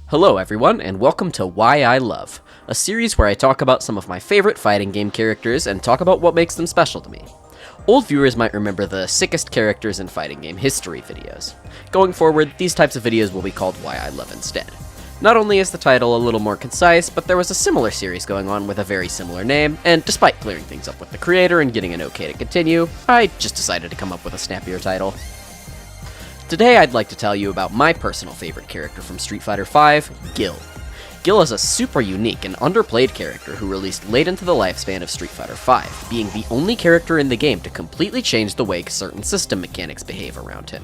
Hello everyone, and welcome to Why I Love, a series where I talk about some of my favorite fighting game characters and talk about what makes them special to me. Old viewers might remember the sickest characters in fighting game history videos. Going forward, these types of videos will be called Why I Love instead. Not only is the title a little more concise, but there was a similar series going on with a very similar name, and despite clearing things up with the creator and getting an okay to continue, I just decided to come up with a snappier title. Today I'd like to tell you about my personal favorite character from Street Fighter V, Gill. Gill is a super unique and underplayed character who released late into the lifespan of Street Fighter V, being the only character in the game to completely change the way certain system mechanics behave around him.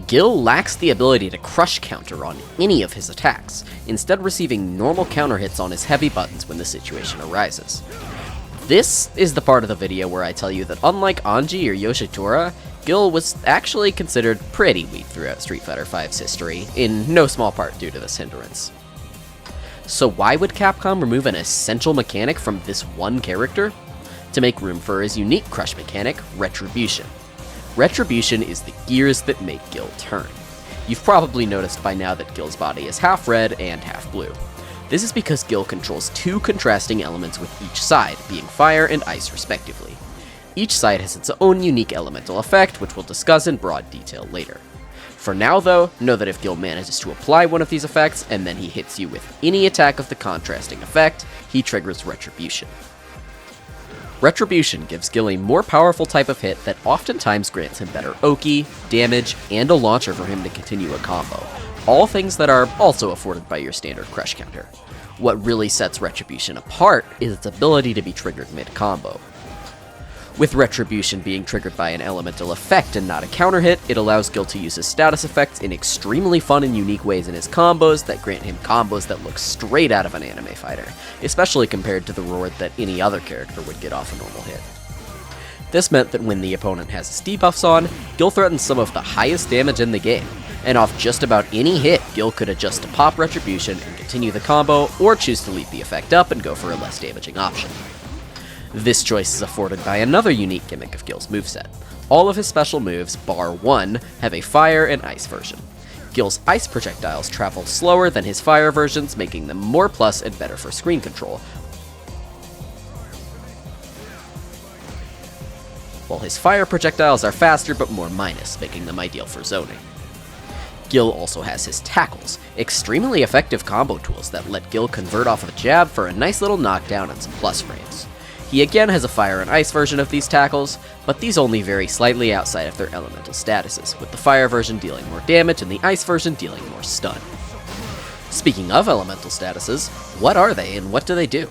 Gill lacks the ability to crush counter on any of his attacks, instead receiving normal counter hits on his heavy buttons when the situation arises. This is the part of the video where I tell you that unlike Anji or Yoshitora, Gill was actually considered pretty weak throughout Street Fighter V's history, in no small part due to this hindrance. So why would Capcom remove an essential mechanic from this one character? To make room for his unique crush mechanic, Retribution. Retribution is the gears that make Gill turn. You've probably noticed by now that Gill's body is half red and half blue. This is because Gill controls two contrasting elements with each side, being fire and ice respectively. Each side has its own unique elemental effect, which we'll discuss in broad detail later. For now though, know that if Gill manages to apply one of these effects, and then he hits you with any attack of the contrasting effect, he triggers Retribution. Retribution gives Gill a more powerful type of hit that oftentimes grants him better Oki, damage, and a launcher for him to continue a combo, all things that are also afforded by your standard crush counter. What really sets Retribution apart is its ability to be triggered mid-combo. With Retribution being triggered by an elemental effect and not a counter hit, it allows Gill to use his status effects in extremely fun and unique ways in his combos that grant him combos that look straight out of an anime fighter, especially compared to the reward that any other character would get off a normal hit. This meant that when the opponent has his debuffs on, Gill threatens some of the highest damage in the game, and off just about any hit, Gill could adjust to pop Retribution and continue the combo, or choose to leave the effect up and go for a less damaging option. This choice is afforded by another unique gimmick of Gill's moveset. All of his special moves, bar one, have a fire and ice version. Gill's ice projectiles travel slower than his fire versions, making them more plus and better for screen control, while his fire projectiles are faster but more minus, making them ideal for zoning. Gill also has his tackles, extremely effective combo tools that let Gill convert off of a jab for a nice little knockdown and some plus frames. He again has a fire and ice version of these tackles, but these only vary slightly outside of their elemental statuses, with the fire version dealing more damage and the ice version dealing more stun. Speaking of elemental statuses, what are they and what do they do?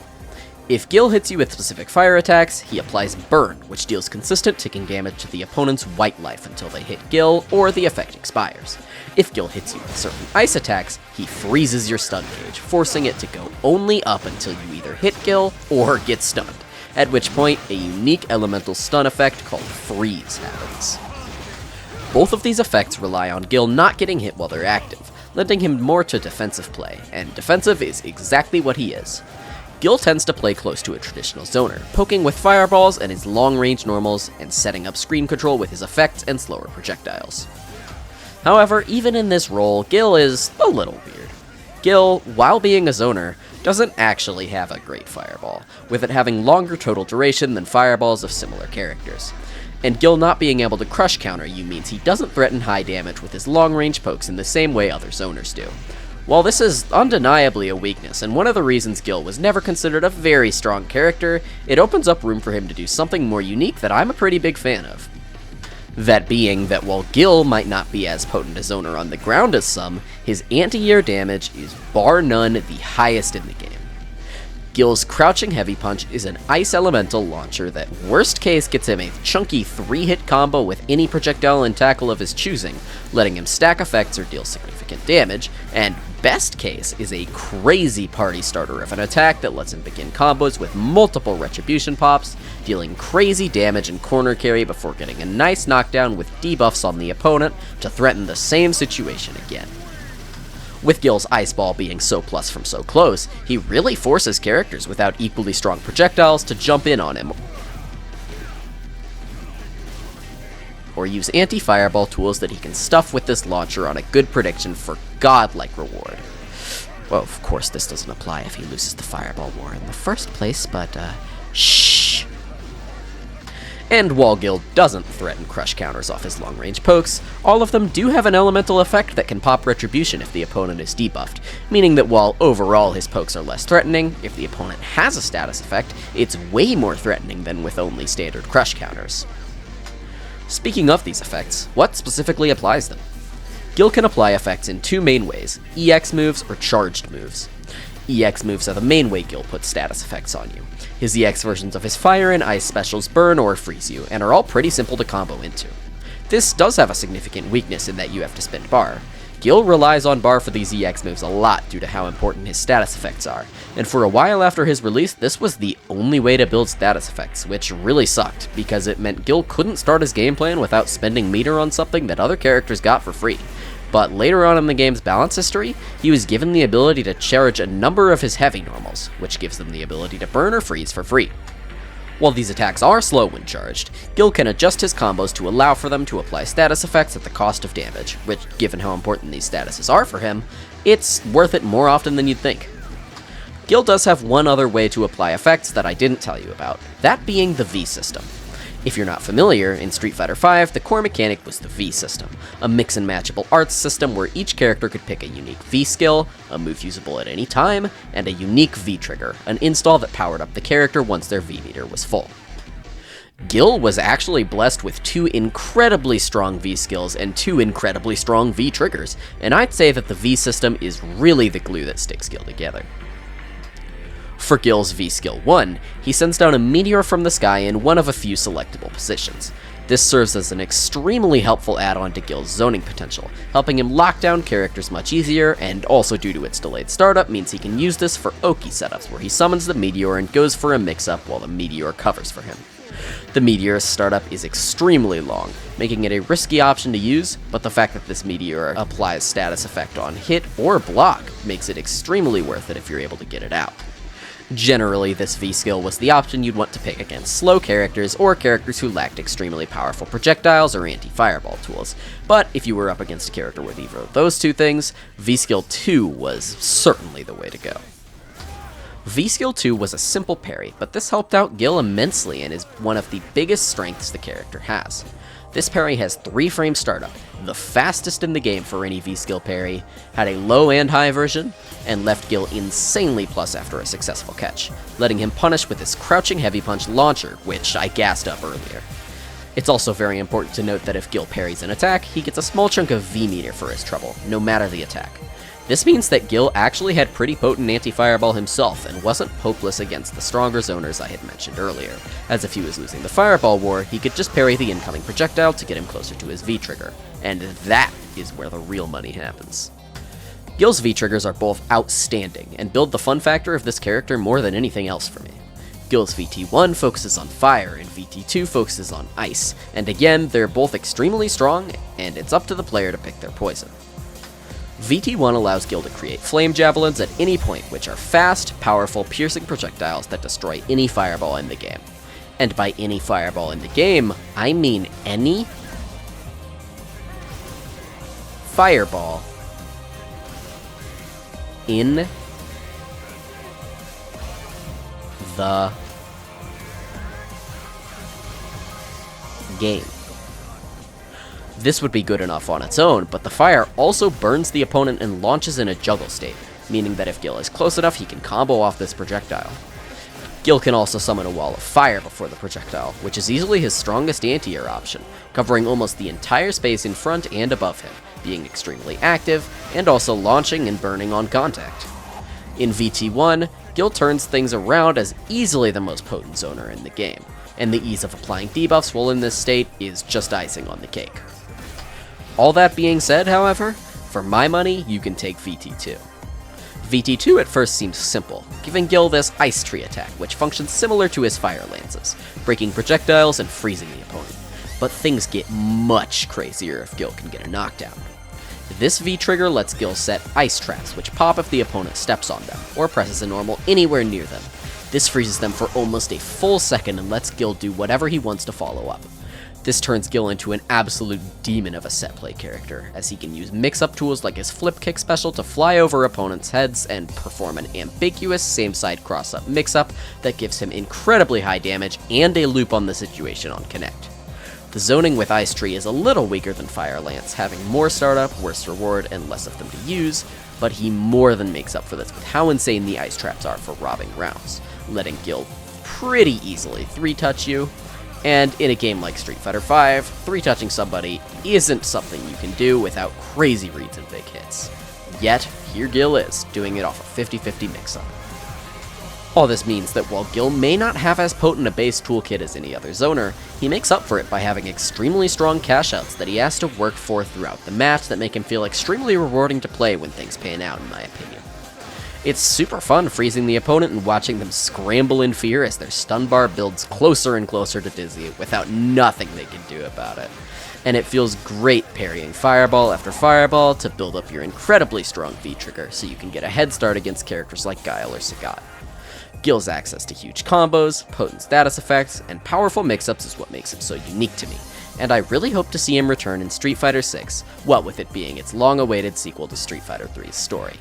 If Gill hits you with specific fire attacks, he applies Burn, which deals consistent ticking damage to the opponent's white life until they hit Gill or the effect expires. If Gill hits you with certain ice attacks, he freezes your stun gauge, forcing it to go only up until you either hit Gill or get stunned, at which point a unique elemental stun effect called Freeze happens. Both of these effects rely on Gill not getting hit while they're active, lending him more to defensive play, and defensive is exactly what he is. Gill tends to play close to a traditional zoner, poking with fireballs and his long-range normals, and setting up screen control with his effects and slower projectiles. However, even in this role, Gill is a little weird. Gill, while being a zoner, doesn't actually have a great fireball, with it having longer total duration than fireballs of similar characters. And Gill not being able to crush counter you means he doesn't threaten high damage with his long-range pokes in the same way other zoners do. While this is undeniably a weakness, and one of the reasons Gill was never considered a very strong character, it opens up room for him to do something more unique that I'm a pretty big fan of. That being that while Gill might not be as potent a zoner on the ground as some, his anti-air damage is bar none the highest in the game. Gill's Crouching Heavy Punch is an ice elemental launcher that worst case gets him a chunky 3-hit combo with any projectile and tackle of his choosing, letting him stack effects or deal significant damage, and best case is a crazy party starter of an attack that lets him begin combos with multiple Retribution pops, dealing crazy damage and corner carry before getting a nice knockdown with debuffs on the opponent to threaten the same situation again. With Gill's Ice Ball being so plus from so close, he really forces characters without equally strong projectiles to jump in on him, or use anti-fireball tools that he can stuff with this launcher on a good prediction for godlike reward. Well, of course this doesn't apply if he loses the Fireball War in the first place, but, shh. And while Gill doesn't threaten crush counters off his long-range pokes, all of them do have an elemental effect that can pop Retribution if the opponent is debuffed, meaning that while overall his pokes are less threatening, if the opponent has a status effect, it's way more threatening than with only standard crush counters. Speaking of these effects, what specifically applies them? Gill can apply effects in two main ways, EX moves or charged moves. EX moves are the main way Gill puts status effects on you. His EX versions of his fire and ice specials burn or freeze you, and are all pretty simple to combo into. This does have a significant weakness in that you have to spend bar. Gill relies on bar for these EX moves a lot due to how important his status effects are, and for a while after his release, this was the only way to build status effects, which really sucked, because it meant Gill couldn't start his game plan without spending meter on something that other characters got for free. But later on in the game's balance history, he was given the ability to charge a number of his heavy normals, which gives them the ability to burn or freeze for free. While these attacks are slow when charged, Gill can adjust his combos to allow for them to apply status effects at the cost of damage, which, given how important these statuses are for him, it's worth it more often than you'd think. Gill does have one other way to apply effects that I didn't tell you about, that being the V system. If you're not familiar, in Street Fighter V, the core mechanic was the V system, a mix and matchable arts system where each character could pick a unique V skill, a move usable at any time, and a unique V trigger, an install that powered up the character once their V meter was full. Gill was actually blessed with two incredibly strong V skills and two incredibly strong V triggers, and I'd say that the V system is really the glue that sticks Gill together. For Gill's V-Skill 1, he sends down a meteor from the sky in one of a few selectable positions. This serves as an extremely helpful add-on to Gill's zoning potential, helping him lock down characters much easier, and also due to its delayed startup means he can use this for Oki setups where he summons the meteor and goes for a mix-up while the meteor covers for him. The meteor's startup is extremely long, making it a risky option to use, but the fact that this meteor applies status effect on hit or block makes it extremely worth it if you're able to get it out. Generally, this V-skill was the option you'd want to pick against slow characters or characters who lacked extremely powerful projectiles or anti-fireball tools, but if you were up against a character with either of those two things, V-skill 2 was certainly the way to go. V-skill 2 was a simple parry, but this helped out Gill immensely and is one of the biggest strengths the character has. This parry has 3-frame startup, the fastest in the game for any V-skill parry, had a low and high version, and left Gill insanely plus after a successful catch, letting him punish with his crouching heavy punch launcher, which I gassed up earlier. It's also very important to note that if Gill parries an attack, he gets a small chunk of V meter for his trouble, no matter the attack. This means that Gill actually had pretty potent anti-fireball himself and wasn't hopeless against the stronger zoners I had mentioned earlier, as if he was losing the fireball war, he could just parry the incoming projectile to get him closer to his V-trigger, and that is where the real money happens. Gill's V-triggers are both outstanding, and build the fun factor of this character more than anything else for me. Gill's VT1 focuses on fire, and VT2 focuses on ice, and again, they're both extremely strong, and it's up to the player to pick their poison. VT1 allows Gill to create flame javelins at any point, which are fast, powerful, piercing projectiles that destroy any fireball in the game. And by any fireball in the game, I mean any fireball in the game. This would be good enough on its own, but the fire also burns the opponent and launches in a juggle state, meaning that if Gill is close enough, he can combo off this projectile. Gill can also summon a wall of fire before the projectile, which is easily his strongest anti-air option, covering almost the entire space in front and above him, being extremely active, and also launching and burning on contact. In VT1, Gill turns things around as easily the most potent zoner in the game, and the ease of applying debuffs while in this state is just icing on the cake. All that being said, however, for my money, you can take VT2. VT2 at first seems simple, giving Gill this Ice Tree attack, which functions similar to his Fire Lances, breaking projectiles and freezing the opponent. But things get much crazier if Gill can get a knockdown. This V-trigger lets Gill set ice traps, which pop if the opponent steps on them, or presses a normal anywhere near them. This freezes them for almost a full second and lets Gill do whatever he wants to follow up. This turns Gill into an absolute demon of a set play character, as he can use mix-up tools like his flip kick special to fly over opponents' heads and perform an ambiguous same-side cross-up mix-up that gives him incredibly high damage and a loop on the situation on connect. The zoning with Ice Tree is a little weaker than Fire Lance, having more startup, worse reward, and less of them to use, but he more than makes up for this with how insane the ice traps are for robbing rounds, letting Gill pretty easily 3-touch you. And in a game like Street Fighter V, 3-touching somebody isn't something you can do without crazy reads and big hits. Yet, here Gill is, doing it off a 50-50 mix-up. All this means that while Gill may not have as potent a base toolkit as any other zoner, he makes up for it by having extremely strong cash-outs that he has to work for throughout the match that make him feel extremely rewarding to play when things pan out, in my opinion. It's super fun freezing the opponent and watching them scramble in fear as their stun bar builds closer and closer to Dizzy without nothing they can do about it. And it feels great parrying fireball after fireball to build up your incredibly strong V-trigger so you can get a head start against characters like Guile or Sagat. Gill's access to huge combos, potent status effects, and powerful mix-ups is what makes him so unique to me, and I really hope to see him return in Street Fighter VI, what with it being its long-awaited sequel to Street Fighter III's story.